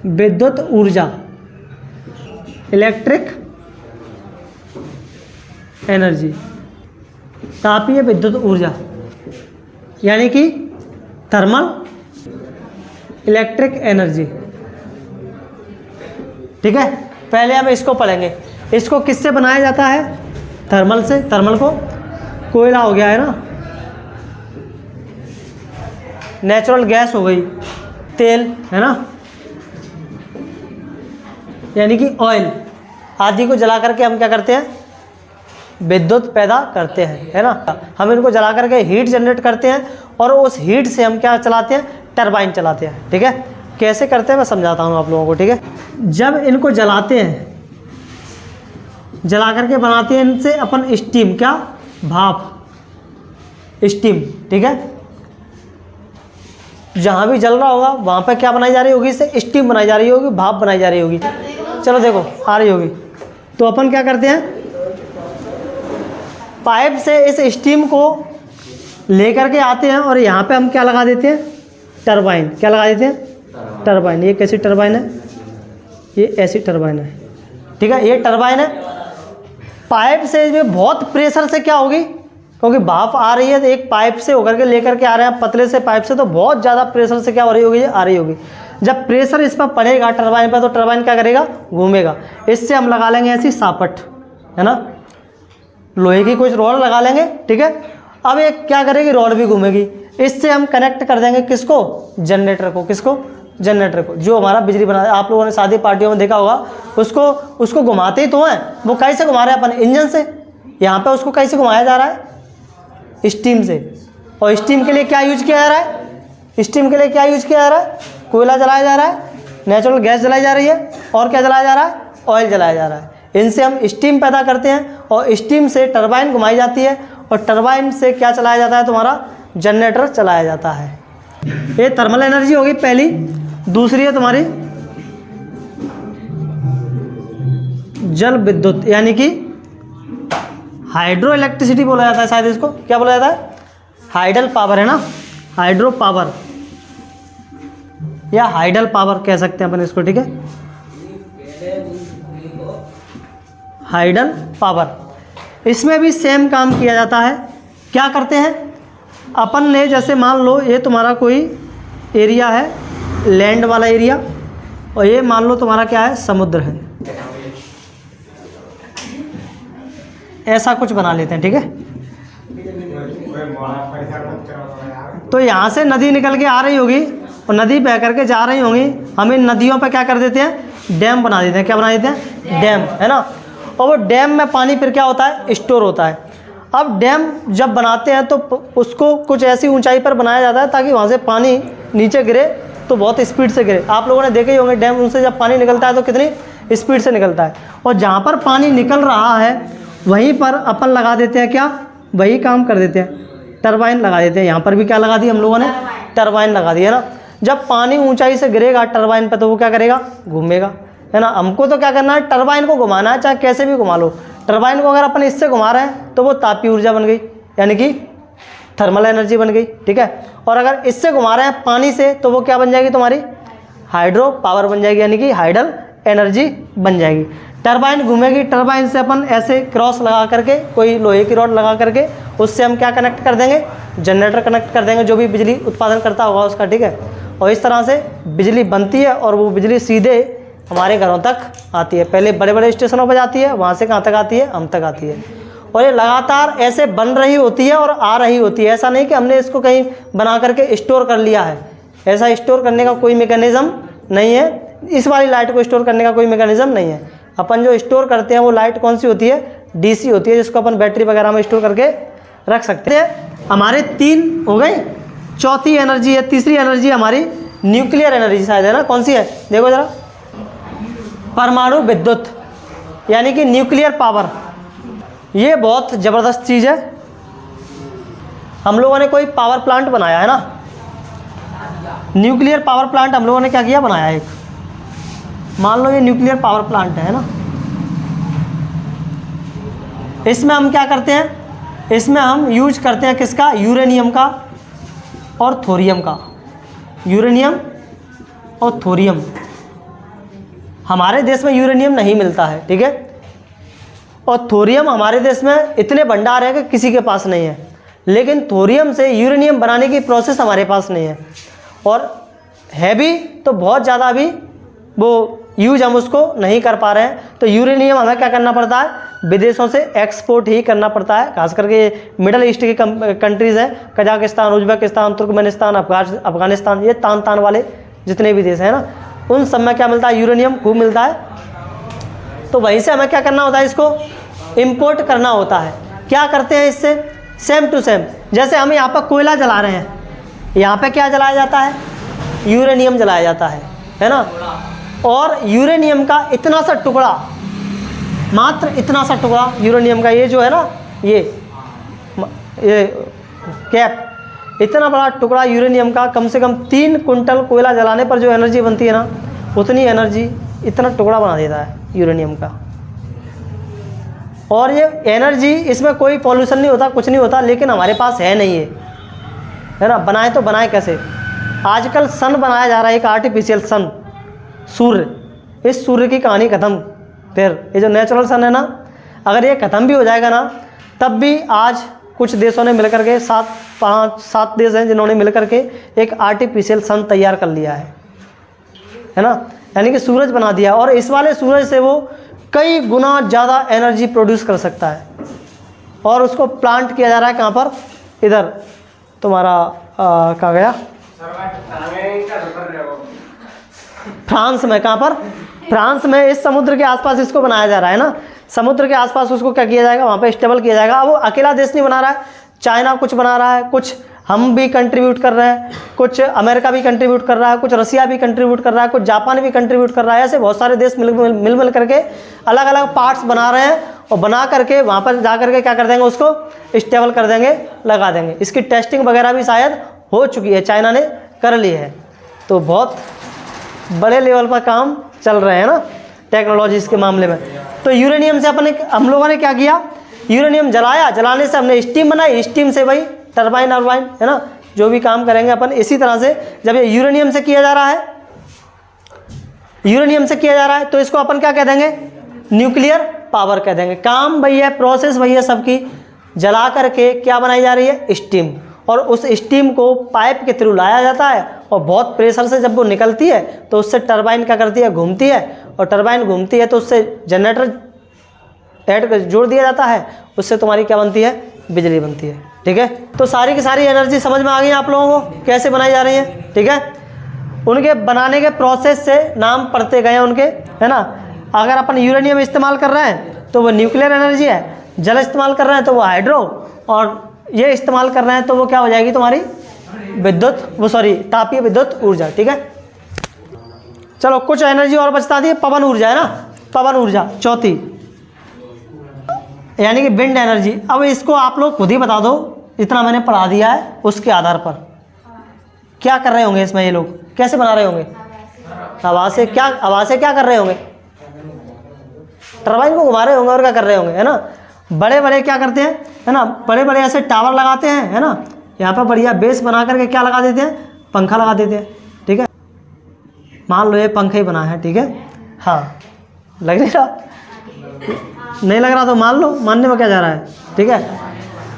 विद्युत ऊर्जा, electric energy, तापीय विद्युत ऊर्जा यानी कि थर्मल इलेक्ट्रिक एनर्जी। ठीक है, पहले हम इसको पढ़ेंगे। इसको किससे बनाया जाता है? थर्मल से। थर्मल को कोयला हो गया है ना, नेचुरल गैस हो गई, तेल है ना, यानी कि ऑयल आदि को जला करके हम क्या करते हैं? विद्युत पैदा करते हैं, है ना। हम इनको जला करके हीट जनरेट करते हैं और उस हीट से हम क्या चलाते हैं? टरबाइन चलाते हैं। ठीक है, कैसे करते हैं मैं समझाता हूँ आप लोगों को। ठीक है, जब इनको जलाते हैं, जला करके बनाते हैं इनसे अपन स्टीम, क्या? भाप, स्टीम। ठीक है, जहाँ भी जल रहा होगा वहाँ पर क्या बनाई जा रही होगी? इससे स्टीम बनाई जा रही होगी, भाप बनाई जा रही होगी। चलो देखो आ रही होगी। तो अपन क्या करते हैं? पाइप से इस स्टीम को लेकर के आते हैं और यहाँ पे हम क्या लगा देते हैं? टरबाइन। क्या लगा देते हैं? टरबाइन। ये कैसी टरबाइन है? ये ऐसी टरबाइन है। ठीक है, ये टरबाइन है। पाइप से इसमें बहुत प्रेशर से क्या होगी? क्योंकि भाप आ रही है तो एक पाइप से होकर के लेकर के आ रहे हैं पतले से पाइप से, तो बहुत ज़्यादा प्रेशर से क्या हो रही होगी? ये आ रही होगी। जब प्रेशर इस पर पड़ेगा टरबाइन पर, तो टरबाइन क्या करेगा? घूमेगा। इससे हम लगा लेंगे ऐसी सापट, है ना, लोहे की कुछ रॉड लगा लेंगे। ठीक है, अब ये क्या करेगी? रॉड भी घूमेगी। इससे हम कनेक्ट कर देंगे किसको? जनरेटर को। किसको? जनरेटर को। जो हमारा बिजली बना, आप लोगों ने शादी पार्टियों में देखा होगा, उसको घुमाते ही तो हैं। वो कैसे घुमा रहे हैं? अपन इंजन से। यहाँ पे उसको कैसे घुमाया जा रहा है? स्टीम से। और स्टीम के लिए क्या यूज किया जा रहा है? स्टीम के लिए क्या यूज किया जा रहा है? कोयला जलाया जा रहा है, नेचुरल गैस जलाई जा रही है, और क्या जलाया जा रहा है? ऑयल जलाया जा रहा है। इनसे हम स्टीम पैदा करते हैं और स्टीम से टरबाइन घुमाई जाती है और टरबाइन से क्या चलाया जाता है? तुम्हारा जनरेटर चलाया जाता है। ये थर्मल एनर्जी होगी पहली। दूसरी है तुम्हारी जल विद्युत, यानी कि हाइड्रो इलेक्ट्रिसिटी बोला जाता है शायद इसको। क्या बोला जाता है? हाइडल पावर, है ना, हाइड्रो पावर या हाइडल पावर कह सकते हैं अपन इसको। ठीक है, हाइडल पावर। इसमें भी सेम काम किया जाता है। क्या करते हैं अपन ने? जैसे मान लो ये तुम्हारा कोई एरिया है, लैंड वाला एरिया, और ये मान लो तुम्हारा क्या है? समुद्र है। ऐसा कुछ बना लेते हैं। ठीक है, तो यहाँ से नदी निकल के आ रही होगी और नदी बह करके जा रही होंगी। हम इन नदियों पर क्या कर देते हैं? डैम बना देते हैं। क्या बना देते हैं? डैम, है ना। और वो डैम में पानी फिर क्या होता है? स्टोर होता है। अब डैम जब बनाते हैं तो उसको कुछ ऐसी ऊंचाई पर बनाया जाता है ताकि वहाँ से पानी नीचे गिरे तो बहुत स्पीड से गिरे। आप लोगों ने देखे ही होंगे डैम से जब पानी निकलता है तो कितनी स्पीड से निकलता है। और जहाँ पर पानी निकल रहा है वहीं पर अपन लगा देते हैं क्या? वही काम कर देते हैं, टरबाइन लगा देते हैं। यहाँ पर भी क्या लगा दी हम लोगों ने? टरबाइन लगा दी, है ना। जब पानी ऊंचाई से गिरेगा टरबाइन पर तो वो क्या करेगा? घूमेगा, है ना। हमको तो क्या करना है? टरबाइन को घुमाना है, चाहे कैसे भी घुमा लो। टरबाइन को अगर अपन इससे घुमा रहे हैं तो वो तापीय ऊर्जा बन गई, यानी कि थर्मल एनर्जी बन गई। ठीक है, और अगर इससे घुमा रहे हैं पानी से तो वो क्या बन जाएगी? तुम्हारी हाइड्रो पावर बन जाएगी, यानी कि हाइडल एनर्जी बन जाएगी। टरबाइन घूमेगी, टरबाइन से अपन ऐसे क्रॉस लगा करके, कोई लोहे की रॉड लगा करके उससे हम क्या कनेक्ट कर देंगे? जनरेटर कनेक्ट कर देंगे, जो भी बिजली उत्पादन करता होगा उसका। ठीक है, और इस तरह से बिजली बनती है और वो बिजली सीधे हमारे घरों तक आती है। पहले बड़े बड़े स्टेशनों पर जाती है, वहाँ से कहाँ तक आती है? हम तक आती है। और ये लगातार ऐसे बन रही होती है और आ रही होती है। ऐसा नहीं कि हमने इसको कहीं बना करके स्टोर कर लिया है। ऐसा स्टोर करने का कोई मैकेनिज़्म नहीं है। इस वाली लाइट को स्टोर करने का कोई मैकेनिज़्म नहीं है। अपन जो स्टोर करते हैं वो लाइट कौन सी होती है? डीसी होती है, जिसको अपन बैटरी वगैरह में स्टोर करके रख सकते हैं। हमारे 3 हो गई। चौथी एनर्जी है, तीसरी एनर्जी हमारी न्यूक्लियर एनर्जी शायद, है ना। कौन सी है? देखो ज़रा, परमाणु विद्युत, यानी कि न्यूक्लियर पावर। ये बहुत ज़बरदस्त चीज़ है। हम लोगों ने कोई पावर प्लांट बनाया है ना, न्यूक्लियर पावर प्लांट हम लोगों ने क्या किया? बनाया एक। मान लो ये न्यूक्लियर पावर प्लांट है ना। इसमें हम क्या करते हैं? इसमें हम यूज करते हैं किसका? यूरेनियम का और थोरियम का। यूरेनियम और थोरियम, हमारे देश में यूरेनियम नहीं मिलता है, ठीक है। और थोरियम हमारे देश में इतने भंडार है कि किसी के पास नहीं है, लेकिन थोरियम से यूरेनियम बनाने की प्रोसेस हमारे पास नहीं है, और है भी तो बहुत ज़्यादा अभी वो यूज हम उसको नहीं कर पा रहे हैं। तो यूरेनियम हमें क्या करना पड़ता है, विदेशों से एक्सपोर्ट ही करना पड़ता है, खास करके मिडल ईस्ट की कंट्रीज़ हैं, कजाकिस्तान, उज्बेकिस्तान, तुर्कमेनिस्तान, अफगानिस्तान, ये तान वाले जितने भी देश हैं ना, उन सब में क्या मिलता है, यूरेनियम खूब मिलता है। तो वहीं से हमें क्या करना होता है, इसको इम्पोर्ट करना होता है। क्या करते हैं इससे, सेम टू सेम, जैसे हम यहाँ पर कोयला जला रहे हैं, यहाँ पे क्या जलाया जाता है, यूरेनियम जलाया जाता है ना। और यूरेनियम का इतना सा टुकड़ा, मात्र इतना सा टुकड़ा यूरेनियम का, ये जो है ना, ये कैप, इतना बड़ा टुकड़ा यूरेनियम का, कम से कम 3 कुंटल कोयला जलाने पर जो एनर्जी बनती है ना, उतनी एनर्जी इतना टुकड़ा बना देता है यूरेनियम का। और ये एनर्जी, इसमें कोई पॉल्यूशन नहीं होता, कुछ नहीं होता, लेकिन हमारे पास है नहीं है ना। बनाए तो बनाए कैसे, आजकल सन बनाया जा रहा है, एक आर्टिफिशियल सन, सूर्य। इस सूर्य की कहानी ख़त्म। फिर ये जो नेचुरल सन है ना, अगर ये ख़त्म भी हो जाएगा ना, तब भी आज कुछ देशों ने मिलकर के 5-7 देश हैं जिन्होंने मिलकर के एक आर्टिफिशियल सन तैयार कर लिया है ना, यानी कि सूरज बना दिया। और इस वाले सूरज से वो कई गुना ज़्यादा एनर्जी प्रोड्यूस कर सकता है, और उसको प्लांट किया जा रहा है कहाँ पर, इधर तुम्हारा कहाँ गया, फ्रांस में। कहाँ पर, फ्रांस में, इस समुद्र के आसपास इसको बनाया जा रहा है ना, समुद्र के आसपास उसको क्या किया जाएगा, वहाँ पे स्टेबल किया जाएगा। अब वो अकेला देश नहीं बना रहा है, चाइना कुछ बना रहा है, कुछ हम भी कंट्रीब्यूट कर रहे हैं, कुछ अमेरिका भी कंट्रीब्यूट कर रहा है, कुछ रसिया भी कंट्रीब्यूट कर रहा है, कुछ जापान भी कंट्रीब्यूट कर रहा है। ऐसे बहुत सारे देश मिल करके अलग अलग पार्ट्स बना रहे हैं, और बना करके वहाँ पर जा करके क्या कर देंगे, उसको स्टेबल कर देंगे, लगा देंगे। इसकी टेस्टिंग वगैरह भी शायद हो चुकी है, चाइना ने कर ली है। तो बहुत बड़े लेवल पर काम चल रहे हैं ना टेक्नोलॉजीज़ के मामले में। तो यूरेनियम से हम लोगों ने क्या किया, यूरेनियम जलाया, जलाने से हमने स्टीम बनाई, स्टीम से भाई टरबाइन है ना, जो भी काम करेंगे अपन। इसी तरह से जब ये यूरेनियम से किया जा रहा है, यूरेनियम से किया जा रहा है, तो इसको अपन क्या कह देंगे, न्यूक्लियर पावर कह देंगे। काम वही है, प्रोसेस वही है सबकी, जला करके क्या बनाई जा रही है, स्टीम। और उस स्टीम को पाइप के थ्रू लाया जाता है, और बहुत प्रेशर से जब वो निकलती है तो उससे टरबाइन क्या करती है, घूमती है, और टरबाइन घूमती है तो उससे जनरेटर जोड़ दिया जाता है, उससे तुम्हारी क्या बनती है, बिजली बनती है। ठीक है, तो सारी की सारी एनर्जी समझ में आ गई आप लोगों को कैसे बनाई जा रही है। ठीक है, उनके बनाने के प्रोसेस से नाम पढ़ते गए उनके, है ना। अगर अपन यूरेनियम इस्तेमाल कर रहे हैं तो वो न्यूक्लियर एनर्जी है, जल इस्तेमाल कर रहे हैं तो वो हाइड्रो, और ये इस्तेमाल कर रहे हैं तो वो क्या हो जाएगी तुम्हारी विद्युत, तापीय विद्युत ऊर्जा। ठीक है, चलो कुछ एनर्जी और बचता दी, पवन ऊर्जा है ना, पवन ऊर्जा चौथी, यानी कि विंड एनर्जी। अब इसको आप लोग खुद ही बता दो, इतना मैंने पढ़ा दिया है, उसके आधार पर क्या कर रहे होंगे इसमें, ये लोग कैसे बना रहे होंगे, आवाज़ से क्या कर रहे होंगे, टरबाइन को घुमा रहे होंगे और क्या कर रहे होंगे, है ना। बड़े बड़े क्या करते हैं, है ना, बड़े बड़े ऐसे टावर लगाते हैं, है ना, यहाँ पर बढ़िया बेस बना करके क्या लगा देते हैं, पंखा लगा देते हैं। ठीक है, मान लो ये पंखा ही बना है, ठीक है, हाँ, लग नहीं रहा, नहीं लग रहा तो मान लो, मानने में क्या जा रहा है। ठीक है,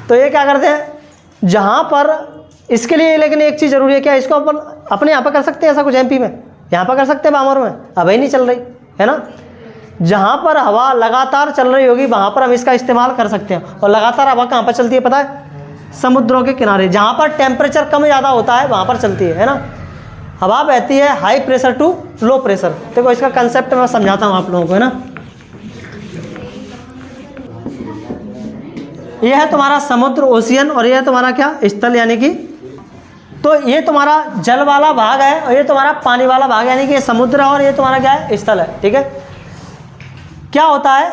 तो ये क्या करते हैं, जहाँ पर इसके लिए लेकिन एक चीज़ जरूरी है, क्या इसको अपन अपने यहाँ पर कर सकते हैं, ऐसा कुछ एमपी में यहाँ पर कर सकते हैं, बामर में अब ही नहीं चल रही है ना। जहाँ पर हवा लगातार चल रही होगी वहाँ पर हम इसका इस्तेमाल कर सकते हैं। और लगातार हवा कहाँ पर चलती है पता है, समुद्रों के किनारे, जहाँ पर टेम्परेचर कम ज़्यादा होता है वहाँ पर चलती है ना। हवा बहती है high pressure to low pressure. देखो इसका कंसेप्ट मैं समझाता हूँ आप लोगों को, है ना। यह है तुम्हारा समुद्र, ओशियन, और यह है तुम्हारा क्या, स्थल, यानी कि तो ये तुम्हारा जल वाला भाग है और ये तुम्हारा पानी वाला भाग, यानी कि ये समुद्र है और ये तुम्हारा क्या है, स्थल है। ठीक है, क्या होता है,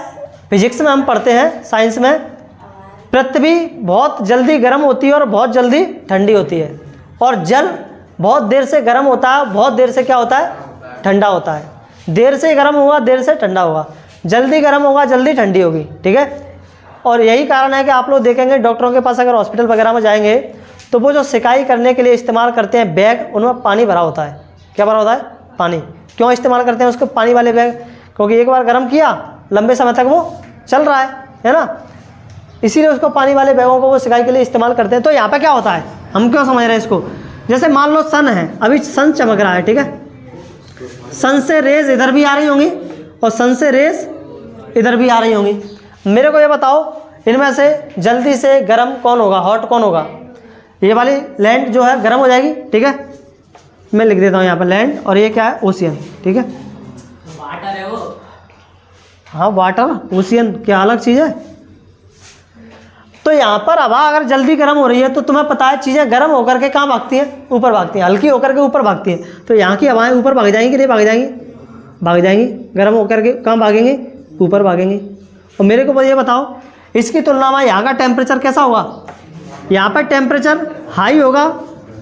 फिजिक्स में हम पढ़ते हैं, साइंस में, पृथ्वी बहुत जल्दी गर्म होती है और बहुत जल्दी ठंडी होती है, और जल बहुत देर से गर्म होता है, बहुत देर से क्या होता है, ठंडा होता है। देर से गर्म होगा, देर से ठंडा होगा, जल्दी गर्म होगा, जल्दी ठंडी होगी। ठीक है, और यही कारण है कि आप लोग देखेंगे डॉक्टरों के पास अगर हॉस्पिटल वगैरह में जाएंगे तो वो जो सिकाई करने के लिए इस्तेमाल करते हैं बैग, उनमें पानी भरा होता है। क्या भरा होता है, पानी, क्यों इस्तेमाल करते हैं उसको पानी वाले बैग? क्योंकि एक बार गर्म किया लंबे समय तक वो चल रहा है ना, इसीलिए उसको पानी वाले बैगों को वो सिकाई के लिए इस्तेमाल करते हैं। तो यहाँ पे क्या होता है, हम क्यों समझ रहे हैं इसको? जैसे मान लो सन है, अभी सन चमक रहा है, ठीक है, सन से रेज इधर भी आ रही होंगी और सन से रेज इधर भी आ रही होंगी। मेरे को ये बताओ इनमें से जल्दी से गर्म कौन होगा, हॉट कौन होगा? ये वाली लैंड जो है गर्म हो जाएगी, ठीक है, मैं लिख देता हूँ यहाँ पर लैंड, और ये क्या है, ओशियन, ठीक है, वाटर है वो। हाँ वाटर, ओशियन क्या अलग चीज़ है? तो यहाँ पर हवा अगर जल्दी गर्म हो रही है तो तुम्हें पता है चीज़ें गर्म होकर के कहाँ भागती हैं, ऊपर भागती हैं, हल्की होकर के ऊपर भागती हैं। तो यहाँ की हवाएं ऊपर भाग जाएंगी कि नहीं भाग जाएंगी? भाग जाएंगी। गर्म होकर के कहाँ भागेंगे, ऊपर भागेंगी। और मेरे को ये बताओ इसकी तुलना में यहाँ का टेम्परेचर कैसा होगा? यहाँ पर टेम्परेचर हाई होगा,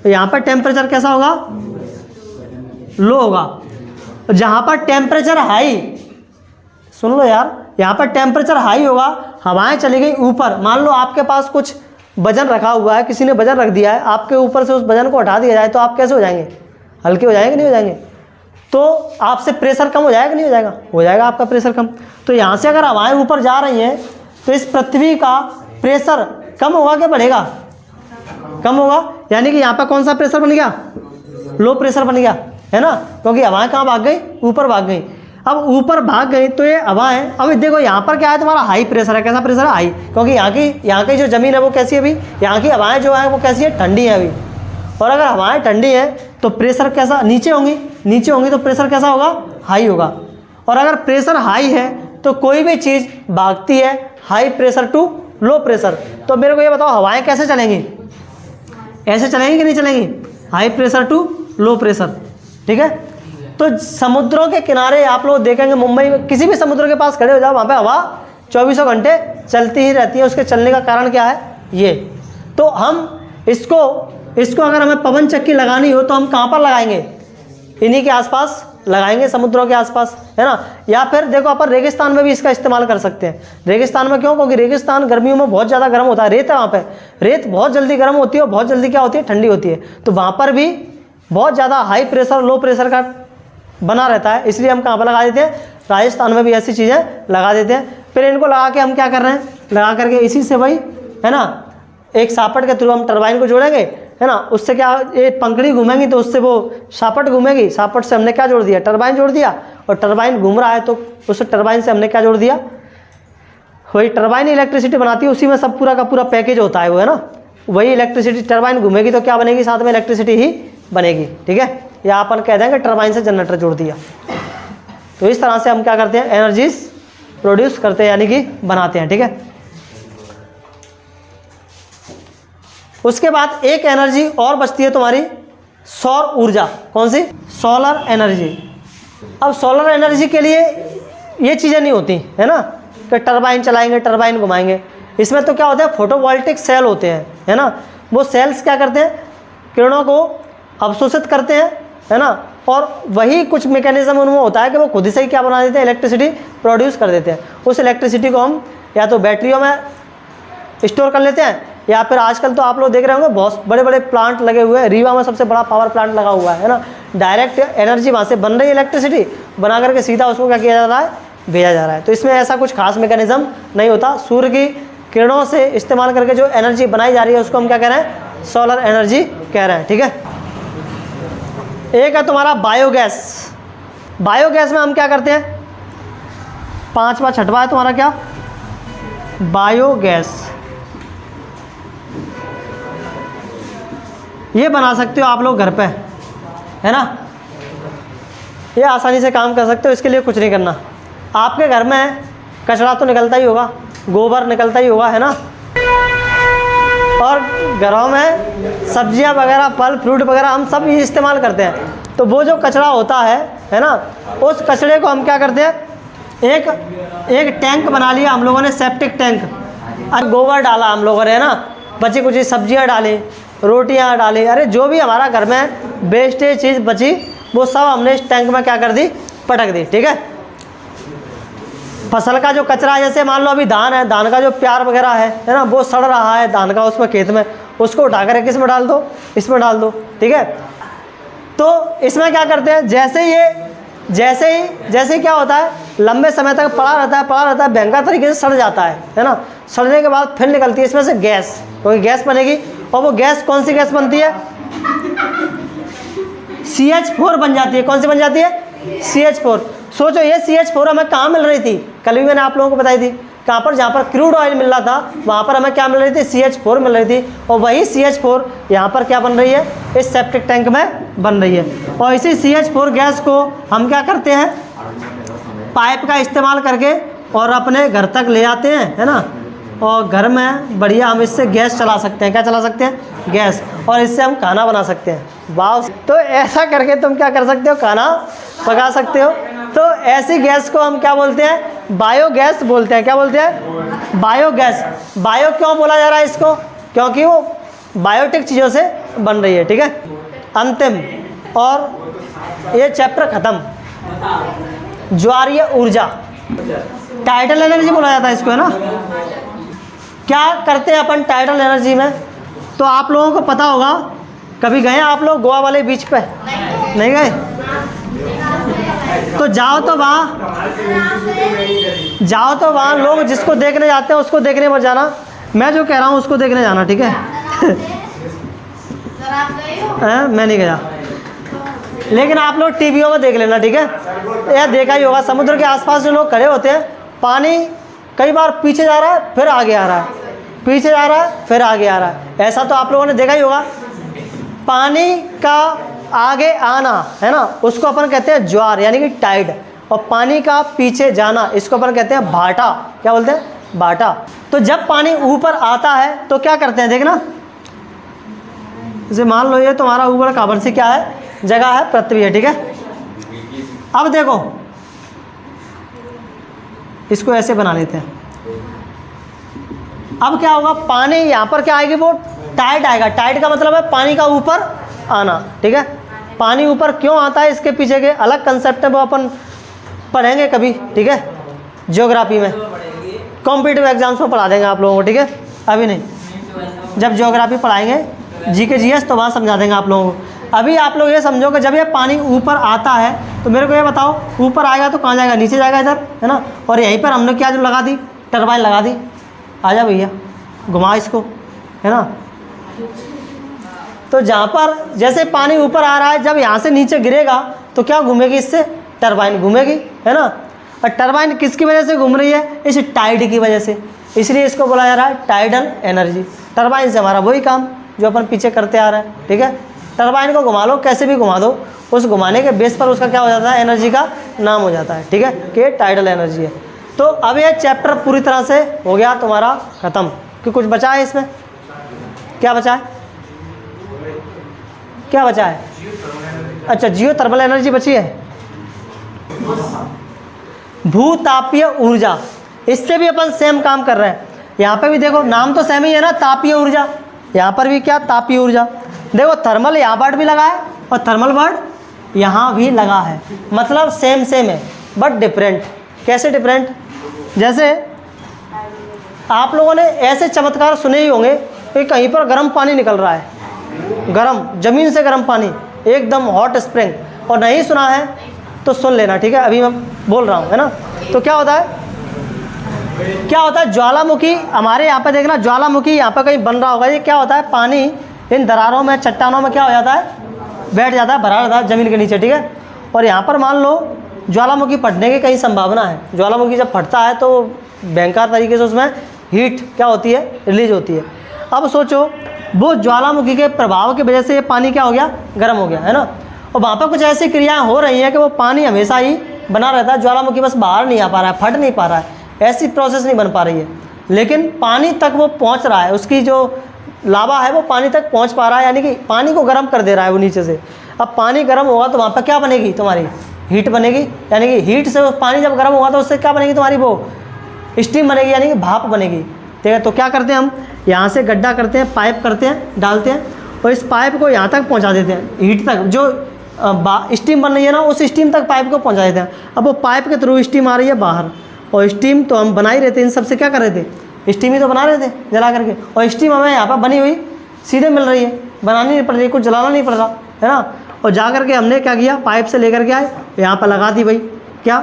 यहाँ पर टेम्परेचर कैसा होगा, लो होगा। जहाँ पर टेम्परेचर हाई, सुन लो यार, यहाँ पर टेम्परेचर हाई होगा, हवाएं चली गई ऊपर। मान लो आपके पास कुछ वजन रखा हुआ है, किसी ने वजन रख दिया है, आपके ऊपर से उस वजन को हटा दिया जाए तो आप कैसे हो जाएंगे? हल्के हो जाएंगे कि नहीं हो जाएंगे? तो आपसे प्रेशर कम हो जाएगा कि नहीं हो जाएगा? हो जाएगा आपका प्रेशर कम। तो यहाँ से अगर हवाएं ऊपर जा रही हैं तो इस पृथ्वी का प्रेशर कम होगा कि बढ़ेगा? कम होगा। यानी कि यहाँ पर कौन सा प्रेशर बन गया? लो प्रेशर बन गया, है ना, क्योंकि हवाएं कहाँ भाग गई? ऊपर भाग गई। अब ऊपर भाग गई तो ये हवाएं, अब देखो यहाँ पर क्या है, तुम्हारा हाई प्रेशर है। कैसा प्रेशर है? हाई, क्योंकि यहाँ की जो ज़मीन है वो कैसी है अभी? यहाँ की हवाएं जो है वो कैसी है? ठंडी है अभी। और अगर हवाएं ठंडी है तो प्रेशर कैसा? नीचे होंगी, नीचे होंगी तो प्रेशर कैसा होगा? हाई होगा। और अगर प्रेशर हाई है तो कोई भी चीज़ भागती है high pressure to low pressure. तो मेरे को ये बताओ हवाएं कैसे चलेंगी? ऐसे चलेंगी कि नहीं चलेंगी? High pressure to low pressure, ठीक है। तो समुद्रों के किनारे आप लोग देखेंगे, मुंबई में किसी भी समुद्र के पास खड़े हो जाओ, वहाँ पे हवा 24 घंटे चलती ही रहती है। उसके चलने का कारण क्या है? ये। तो हम इसको अगर हमें पवन चक्की लगानी हो तो हम कहाँ पर लगाएंगे? इन्हीं के आसपास लगाएंगे, समुद्रों के आसपास, है ना। या फिर देखो अपन रेगिस्तान में भी इसका इस्तेमाल कर सकते हैं। रेगिस्तान में क्यों? क्योंकि रेगिस्तान गर्मियों में बहुत ज़्यादा गर्म होता है, रेत है वहाँ पे, रेत बहुत जल्दी गर्म होती है और बहुत जल्दी क्या होती है? ठंडी होती है। तो वहाँ पर भी बहुत ज़्यादा हाई प्रेशर लो प्रेशर का बना रहता है, इसलिए हम कहाँ पर लगा देते हैं? राजस्थान में भी ऐसी चीज़ें लगा देते हैं। फिर इनको लगा के हम क्या कर रहे हैं? लगा करके इसी से वही, है ना, एक सापट के थ्रू हम टरबाइन को जोड़ेंगे, है ना। उससे क्या, ये पंखड़ी घूमेंगी तो उससे वो सापट घूमेगी, सापट से हमने क्या जोड़ दिया? टरबाइन जोड़ दिया। और टरबाइन घूम रहा है तो उस टरबाइन से हमने क्या जोड़ दिया? वही टरबाइन इलेक्ट्रिसिटी बनाती है, उसी में सब पूरा का पूरा पैकेज होता है वो, है ना। वही इलेक्ट्रिसिटी, टरबाइन घूमेगी तो क्या बनेगी? साथ में इलेक्ट्रिसिटी ही बनेगी, ठीक है। या अपन कह देंगे टरबाइन से जनरेटर जोड़ दिया। तो इस तरह से हम क्या करते हैं? एनर्जीज प्रोड्यूस करते हैं, यानी कि बनाते हैं, ठीक है। उसके बाद एक एनर्जी और बचती है तुम्हारी, सौर ऊर्जा। कौन सी? Solar energy. अब सोलर एनर्जी के लिए ये चीज़ें नहीं होती, है ना, कि टरबाइन चलाएंगे, टरबाइन घुमाएंगे। इसमें तो क्या होता है? फोटोवोल्टिक सेल होते हैं, है ना। वो सेल्स क्या करते हैं? किरणों को अवशोषित करते हैं, है ना। और वही कुछ मैकेनिज्म उनमें होता है कि वो खुद से ही क्या बना देते हैं? इलेक्ट्रिसिटी प्रोड्यूस कर देते हैं। उस इलेक्ट्रिसिटी को हम या तो बैटरियों में स्टोर कर लेते हैं, या फिर आजकल तो आप लोग देख रहे होंगे बहुत बड़े बड़े प्लांट लगे हुए हैं। रीवा में सबसे बड़ा पावर प्लांट लगा हुआ है ना। डायरेक्ट एनर्जी वहाँ से बन रही है, इलेक्ट्रिसिटी बना करके सीधा उसको क्या किया जा रहा है? भेजा जा रहा है। तो इसमें ऐसा कुछ खास मैकेनिज्म नहीं होता। सूर्य की किरणों से इस्तेमाल करके जो एनर्जी बनाई जा रही है उसको हम क्या कह रहे हैं? सोलर एनर्जी कह रहे हैं, ठीक है। एक है तुम्हारा बायोगैस। बायोगैस में हम क्या करते हैं? पांचवा छठवा है तुम्हारा क्या? बायोगैस। ये बना सकते हो आप लोग घर पे, है ना। ये आसानी से काम कर सकते हो, इसके लिए कुछ नहीं करना। आपके घर में कचरा तो निकलता ही होगा, गोबर निकलता ही होगा, है ना। और घरों में सब्जियां वगैरह, फल फ्रूट वगैरह हम सब ये इस्तेमाल करते हैं। तो वो जो कचरा होता है ना, उस कचरे को हम क्या करते हैं? एक टैंक बना लिया हम लोगों ने, सेप्टिक टैंक। और गोबर डाला हम लोगों ने, है ना, बची कुछ सब्जियां डाली, रोटियां डाली, अरे जो भी हमारा घर में वेस्टेज चीज़ बची वो सब हमने इस टैंक में क्या कर दी? पटक दी, ठीक है। फसल का जो कचरा है, जैसे मान लो अभी धान है, धान का जो प्यार वगैरह है ना, वो सड़ रहा है धान का उसमें खेत में, उसको उठाकर किस में डाल दो? इसमें डाल दो, ठीक है। तो इसमें क्या करते हैं? जैसे ये जैसे क्या होता है, लंबे समय तक पड़ा रहता है, भयंकर तरीके से सड़ जाता है ना। सड़ने के बाद फिर निकलती है इसमें से गैस, क्योंकि गैस बनेगी, और वो गैस कौन सी गैस बनती है? CH4 बन जाती है। कौन सी बन जाती है? CH4। सोचो ये CH4 हमें कहाँ मिल रही थी? कल भी मैंने आप लोगों को बताई थी, कहाँ पर? जहाँ पर क्रूड ऑयल मिल रहा था वहाँ पर हमें क्या मिल रही थी? CH4 मिल रही थी। और वही CH4 यहाँ पर क्या बन रही है? इस सेप्टिक टैंक में बन रही है। और इसी CH4 गैस को हम क्या करते हैं? पाइप का इस्तेमाल करके और अपने घर तक ले आते हैं, है ना। और घर में बढ़िया हम इससे गैस चला सकते हैं। क्या चला सकते हैं? गैस। और इससे हम खाना बना सकते हैं। वाह! तो ऐसा करके तुम क्या कर सकते हो? खाना पका सकते हो। तो ऐसी गैस को हम क्या बोलते हैं? बायोगैस बोलते हैं। क्या बोलते हैं? बायोगैस। बायो क्यों बोला जा रहा है इसको? क्योंकि वो बायोटिक चीज़ों से बन रही है। ठीक है, अंतिम और ये चैप्टर ख़त्म। ज्वारीय ऊर्जा, टाइडल एनर्जी बोला जाता है इसको, है ना। क्या करते हैं अपन टाइडल एनर्जी में? तो आप लोगों को पता होगा, कभी गए आप लोग गोवा वाले बीच पे? नहीं गए? तो जाओ तो वहाँ लोग जिसको देखने जाते हैं उसको देखने मत जाना। मैं जो कह रहा हूँ उसको देखने जाना, ठीक है? मैं नहीं गया, लेकिन आप लोग टीवियों में देख लेना, ठीक है? यह देखा ही होगा, समुद्र के आसपास जो लोग खड़े होते हैं, पानी कई बार पीछे जा रहा है फिर आगे आ रहा है, पीछे जा रहा है फिर आगे आ रहा है। ऐसा तो आप लोगों ने देखा ही होगा। पानी का आगे आना, है ना, उसको अपन कहते हैं ज्वार यानी कि टाइड। और पानी का पीछे जाना इसको अपन कहते हैं भाटा। क्या बोलते हैं? भाटा। तो जब पानी ऊपर आता है तो क्या करते हैं? देखना, जैसे मान लो ये तुम्हारा ऊपर काबर से क्या है? जगह है, पृथ्वी है, ठीक है। अब देखो इसको ऐसे बना लेते हैं। अब क्या होगा? पानी यहाँ पर क्या आएगी? वो टाइड आएगा। टाइड का मतलब है पानी का ऊपर आना, ठीक है। पानी ऊपर क्यों आता है, इसके पीछे के अलग कंसेप्ट है, वो अपन पढ़ेंगे कभी, ठीक है, ज्योग्राफी में। कॉम्पिटिटिव एग्जाम्स में पढ़ा देंगे आप लोगों को, ठीक है, अभी नहीं। जब ज्योग्राफी पढ़ाएंगे जीके जीएस तो वहाँ समझा देंगे आप लोगों को। अभी आप लोग ये समझो कि जब ये पानी ऊपर आता है तो मेरे को ये बताओ, ऊपर आएगा तो कहाँ जाएगा? नीचे जाएगा, इधर, है ना। और यहीं पर हमने क्या जो लगा दी? टरबाइन लगा दी। आजा भैया, घुमा इसको, है ना। तो जहाँ पर जैसे पानी ऊपर आ रहा है, जब यहाँ से नीचे गिरेगा तो क्या घूमेगी? इससे टरबाइन घूमेगी, है ना। और टरबाइन किसकी वजह से घूम रही है? इस टाइड की वजह से। इसलिए इसको बोला जा रहा है टाइडल एनर्जी। टरबाइन से हमारा वही काम जो अपन पीछे करते आ रहे हैं, ठीक है। टरबाइन को घुमा लो, कैसे भी घुमा दो, उस घुमाने के बेस पर उसका क्या हो जाता है? एनर्जी का नाम हो जाता है, ठीक है, कि टाइडल एनर्जी है। तो अब ये चैप्टर पूरी तरह से हो गया तुम्हारा ख़त्म। कि कुछ बचा है इसमें? क्या बचा है? क्या बचा है? अच्छा, जियो थर्मल एनर्जी बची है। भूतापीय ऊर्जा, इससे भी अपन सेम काम कर रहे हैं। यहाँ पे भी देखो नाम तो सेम ही है ना, तापीय ऊर्जा। यहाँ पर भी क्या? तापीय ऊर्जा। देखो थर्मल यहाँ वर्ड भी लगा है और थर्मल वर्ड यहाँ भी लगा है, मतलब सेम है बट डिफरेंट। कैसे डिफरेंट? जैसे आप लोगों ने ऐसे चमत्कार सुने ही होंगे कि कहीं पर गर्म पानी निकल रहा है, गर्म जमीन से गर्म पानी, एकदम हॉट स्प्रिंग, और नहीं सुना है तो सुन लेना, ठीक है, अभी मैं बोल रहा हूँ, है ना। तो क्या होता है? ज्वालामुखी, हमारे यहाँ पे देखना, ज्वालामुखी यहाँ पे कहीं बन रहा होगा। ये क्या होता है? पानी इन दरारों में, चट्टानों में क्या हो जाता है? बैठ जाता है, भरा रहता है ज़मीन के नीचे, ठीक है। और यहाँ पर मान लो ज्वालामुखी फटने की कई संभावना है। ज्वालामुखी जब फटता है तो भयंकर तरीके से उसमें हीट क्या होती है? रिलीज होती है। अब सोचो वो ज्वालामुखी के प्रभाव की वजह से ये पानी क्या हो गया? गर्म हो गया, है ना। और वहाँ पर कुछ ऐसी क्रियाएँ हो रही हैं कि वो पानी हमेशा ही बना रहता है, ज्वालामुखी बस बाहर नहीं आ पा रहा है, फट नहीं पा रहा है, ऐसी प्रोसेस नहीं बन पा रही है, लेकिन पानी तक वो पहुँच रहा है। उसकी जो लावा है वो पानी तक पहुँच पा रहा है, यानी कि पानी को गर्म कर दे रहा है वो नीचे से। अब पानी गर्म होगा तो वहाँ पर क्या बनेगी? तुम्हारी हीट बनेगी, यानी कि हीट से पानी जब गर्म होगा तो उससे क्या बनेगी? तुम्हारी वो स्टीम बनेगी, यानी कि भाप बनेगी, ठीक है। तो क्या करते हैं हम? यहाँ से गड्ढा करते हैं, पाइप करते हैं, डालते हैं, और इस पाइप को यहाँ तक पहुँचा देते हैं, हीट तक, जो स्टीम बन रही है ना, उस स्टीम तक पाइप को पहुँचा देते हैं। अब वो पाइप के थ्रू स्टीम आ रही है बाहर, और स्टीम तो हम बना ही रहे थे, इन सबसे क्या कर रहे थे? स्टीम ही तो बना रहे थे जला करके, और स्टीम हमें यहाँ पर बनी हुई सीधे मिल रही है, बनानी नहीं पड़ रही, कुछ जलाना नहीं पड़ रहा, है ना। और जा करके हमने क्या किया, पाइप से लेकर के आए, यहाँ पर लगा दी भाई क्या,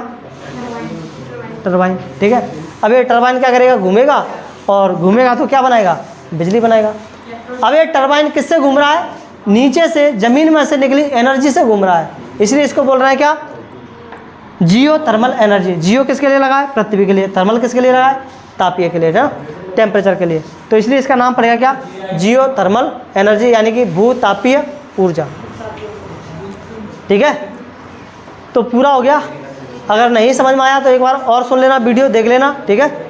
टरबाइन। ठीक है, अब ये टरबाइन क्या करेगा, घूमेगा, और घूमेगा तो क्या बनाएगा, बिजली बनाएगा। अब ये टरबाइन किससे घूम रहा है, नीचे से ज़मीन में से निकली एनर्जी से घूम रहा है, इसलिए इसको बोल रहे हैं क्या, जियो थर्मल एनर्जी। जियो किसके लिए लगा है, पृथ्वी के लिए, थर्मल किसके लिए लगा है, तापीय के लिए ना, टेम्परेचर के लिए, तो इसलिए इसका नाम पड़ेगा क्या, जियो थर्मल एनर्जी, यानी कि भूतापीय ऊर्जा। ठीक है, तो पूरा हो गया। अगर नहीं समझ में आया तो एक बार और सुन लेना, वीडियो देख लेना। ठीक है।